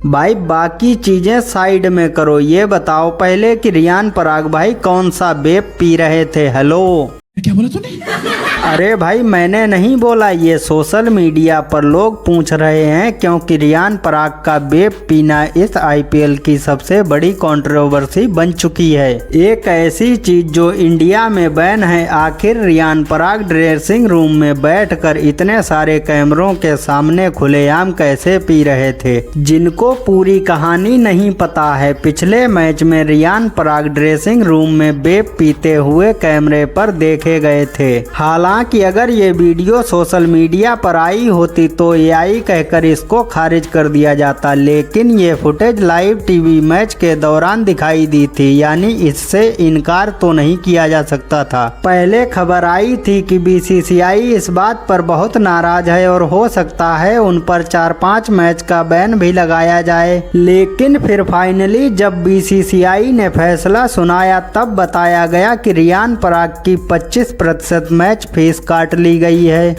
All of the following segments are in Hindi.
भाई बाकी चीजें साइड में करो, ये बताओ पहले कि रियान पराग भाई कौन सा वेप पी रहे थे। हेलो, क्या बोला तूने? अरे भाई मैंने नहीं बोला, ये सोशल मीडिया पर लोग पूछ रहे हैं क्योंकि रियान पराग का वेप पीना इस आईपीएल की सबसे बड़ी कंट्रोवर्सी बन चुकी है। एक ऐसी चीज जो इंडिया में बैन है, आखिर रियान पराग ड्रेसिंग रूम में बैठकर इतने सारे कैमरों के सामने खुलेआम कैसे पी रहे थे। जिनको पूरी कहानी नहीं पता है, पिछले मैच में रियान पराग ड्रेसिंग रूम में वेप पीते हुए कैमरे पर देखे गए थे। हालांकि अगर ये वीडियो सोशल मीडिया पर आई होती तो एआई कहकर इसको खारिज कर दिया जाता, लेकिन ये फुटेज लाइव टीवी मैच के दौरान दिखाई दी थी, यानी इससे इनकार तो नहीं किया जा सकता था। पहले खबर आई थी कि बीसीसीआई इस बात पर बहुत नाराज है और हो सकता है उन पर 4-5 मैच का बैन भी लगाया जाए, लेकिन फिर फाइनली जब बीसीसीआई ने फैसला सुनाया तब बताया गया कि रियान पराग की 25% मैच फीस काट ली गई है।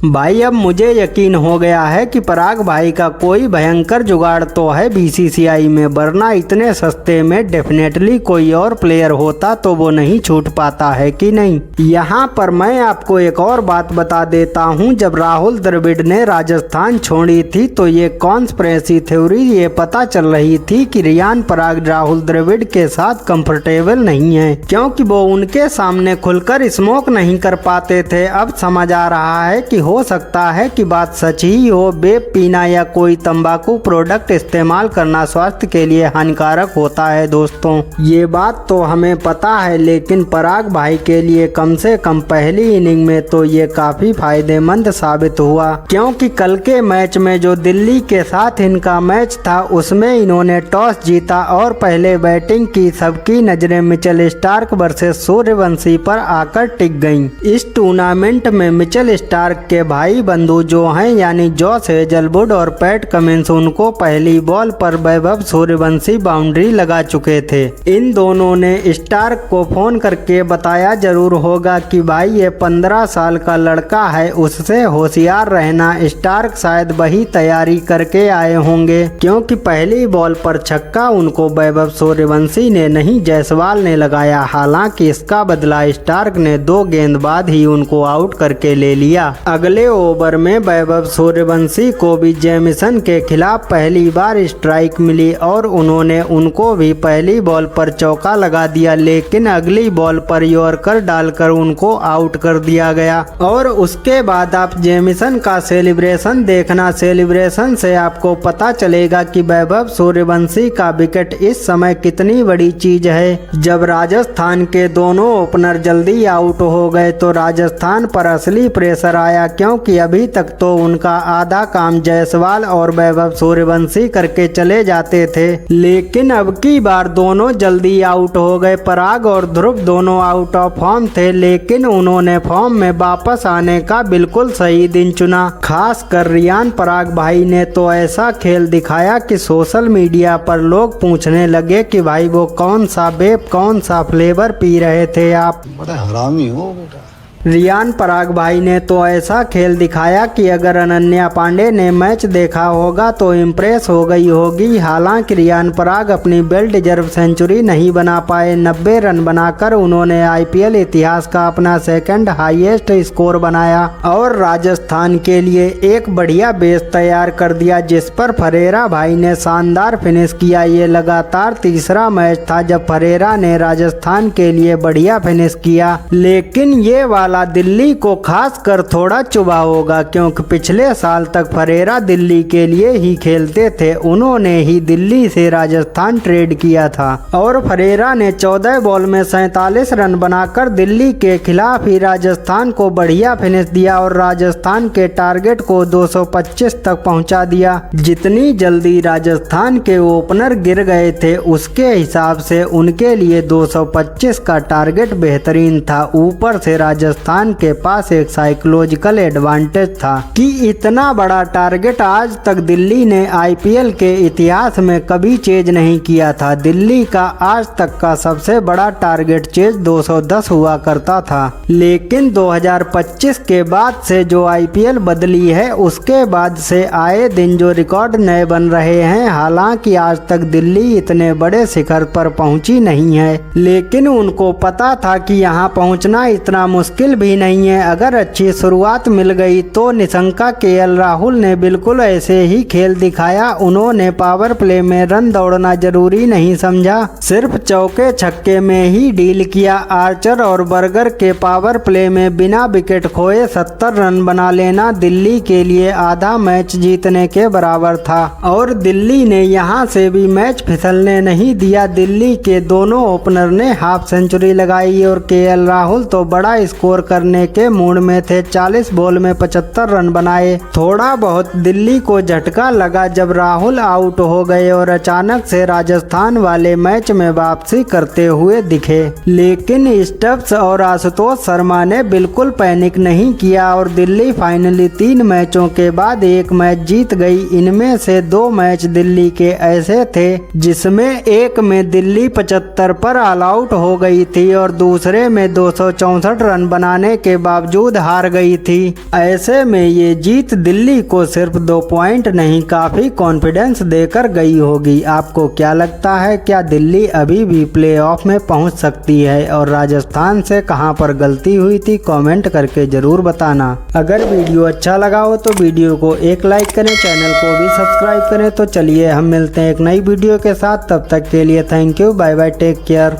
भाई अब मुझे यकीन हो गया है कि पराग भाई का कोई भयंकर जुगाड़ तो है बीसीसीआई में, वरना इतने सस्ते में डेफिनेटली कोई और प्लेयर होता तो वो नहीं छूट पाता है कि नहीं। यहाँ पर मैं आपको एक और बात बता देता हूँ, जब राहुल द्रविड़ ने राजस्थान छोड़ी थी तो ये कॉन्स्पिरेसी थ्योरी ये पता चल रही थी कि रियान पराग राहुल द्रविड़ के साथ कंफर्टेबल नहीं है, क्योंकि वो उनके सामने खुलकर स्मोक नहीं कर पाते थे। अब समझ आ रहा है कि हो सकता है कि बात सच ही हो, वेप पीना या कोई तंबाकू प्रोडक्ट इस्तेमाल करना स्वास्थ्य के लिए हानिकारक होता है। दोस्तों ये बात तो हमें पता है, लेकिन पराग भाई के लिए कम से कम पहली इनिंग में तो ये काफी फायदेमंद साबित हुआ, क्योंकि कल के मैच में जो दिल्ली के साथ इनका मैच था उसमें इन्होंने टॉस जीता और पहले बैटिंग की। सबकी नजरें मिचेल स्टार्क वर्सेस सूर्यवंशी पर आकर टिक गईं। इस टूर्नामेंट में मिचेल स्टार्क के भाई बंधु जो हैं यानी जॉस हेजलवुड और पैट कमिंस, उनको पहली बॉल पर वैभव सूर्यवंशी बाउंड्री लगा चुके थे। इन दोनों ने स्टार्क को फोन करके बताया जरूर होगा कि भाई ये 15 साल का लड़का है, उससे होशियार रहना। स्टार्क शायद वही तैयारी करके आए होंगे, क्योंकि पहली बॉल पर छक्का उनको वैभव सूर्यवंशी ने नहीं जायसवाल ने लगाया। हालांकि इसका बदला स्टार्क ने 2 गेंद बाद ही उनको आउट करके ले लिया। अगले ओवर में वैभव सूर्यवंशी को भी जेमिसन के खिलाफ पहली बार स्ट्राइक मिली और उन्होंने उनको भी पहली बॉल पर चौका लगा दिया, लेकिन अगली बॉल पर यॉर्कर डालकर उनको आउट कर दिया गया। और उसके बाद आप जेमिसन का सेलिब्रेशन देखना, सेलिब्रेशन से आपको पता चलेगा कि वैभव सूर्यवंशी का विकेट इस समय कितनी बड़ी चीज है। जब राजस्थान के दोनों ओपनर जल्दी आउट हो गए तो राजस्थान पर असली प्रेशर आया, क्योंकि अभी तक तो उनका आधा काम जायसवाल और वैभव सूर्यवंशी करके चले जाते थे, लेकिन अब की बार दोनों जल्दी आउट हो गए। पराग और ध्रुव दोनों आउट ऑफ फॉर्म थे, लेकिन उन्होंने फॉर्म में वापस आने का बिल्कुल सही दिन चुना। खास कर रियान पराग भाई ने तो ऐसा खेल दिखाया कि सोशल मीडिया पर लोग पूछने लगे कि भाई वो कौन सा वेप कौन सा फ्लेवर पी रहे थे आप। बड़ा हरामी हो बेटा। रियान पराग भाई ने तो ऐसा खेल दिखाया कि अगर अनन्या पांडे ने मैच देखा होगा तो इम्प्रेस हो गई होगी। हालांकि रियान पराग अपनी वेल डिजर्व सेंचुरी नहीं बना पाए। 90 रन बनाकर उन्होंने आईपीएल इतिहास का अपना सेकंड हाईएस्ट स्कोर बनाया और राजस्थान के लिए एक बढ़िया बेस तैयार कर दिया, जिस पर फरेरा भाई ने शानदार फिनिश किया। ये लगातार तीसरा मैच था जब फरेरा ने राजस्थान के लिए बढ़िया फिनिश किया, लेकिन ये वाला दिल्ली को खास कर थोड़ा चुभा होगा, क्योंकि पिछले साल तक फरेरा दिल्ली के लिए ही खेलते थे। उन्होंने ही दिल्ली से राजस्थान ट्रेड किया था और फरेरा ने 14 बॉल में 47 रन बनाकर दिल्ली के खिलाफ ही राजस्थान को बढ़िया फिनिश दिया और राजस्थान के टारगेट को 225 तक पहुंचा दिया। जितनी जल्दी राजस्थान के ओपनर गिर गए थे उसके हिसाब से उनके लिए 225 का टारगेट बेहतरीन था। ऊपर से राजस्थान राजस्थान के पास एक साइकोलॉजिकल एडवांटेज था कि इतना बड़ा टारगेट आज तक दिल्ली ने आईपीएल के इतिहास में कभी चेज नहीं किया था। दिल्ली का आज तक का सबसे बड़ा टारगेट चेज 210 हुआ करता था, लेकिन 2025 के बाद से जो आईपीएल बदली है उसके बाद से आए दिन जो रिकॉर्ड नए बन रहे हैं। हालांकि आज तक दिल्ली इतने बड़े शिखर पर पहुंची नहीं है, लेकिन उनको पता था कि यहां पहुंचना इतना मुश्किल भी नहीं है। अगर अच्छी शुरुआत मिल गई तो निशंका केएल राहुल ने बिल्कुल ऐसे ही खेल दिखाया। उन्होंने पावर प्ले में रन दौड़ना जरूरी नहीं समझा, सिर्फ चौके छक्के में ही डील किया। आर्चर और बर्गर के पावर प्ले में बिना विकेट खोए 70 रन बना लेना दिल्ली के लिए आधा मैच जीतने के बराबर था और दिल्ली ने यहां से भी मैच फिसलने नहीं दिया। दिल्ली के दोनों ओपनर ने हाफ सेंचुरी लगाई और केएल राहुल तो बड़ा स्कोर करने के मूड में थे। 40 बॉल में 75 रन बनाए। थोड़ा बहुत दिल्ली को झटका लगा जब राहुल आउट हो गए और अचानक से राजस्थान वाले मैच में वापसी करते हुए दिखे, लेकिन स्टब्स और आशुतोष शर्मा ने बिल्कुल पैनिक नहीं किया और दिल्ली फाइनली 3 मैचों के बाद एक मैच जीत गई। इनमें से 2 मैच दिल्ली के ऐसे थे जिसमें एक में दिल्ली 75 पर ऑल आउट हो गई थी और दूसरे में 264 रन बनाने के बावजूद हार गई थी। ऐसे में ये जीत दिल्ली को सिर्फ 2 पॉइंट नहीं काफी कॉन्फिडेंस देकर गई होगी। आपको क्या लगता है, क्या दिल्ली अभी भी प्लेऑफ में पहुंच सकती है और राजस्थान से कहां पर गलती हुई थी? कमेंट करके जरूर बताना। अगर वीडियो अच्छा लगा हो तो वीडियो को एक लाइक करें, चैनल को भी सब्सक्राइब करें। तो चलिए हम मिलते हैं एक नई वीडियो के साथ, तब तक के लिए thank you, bye bye, take care.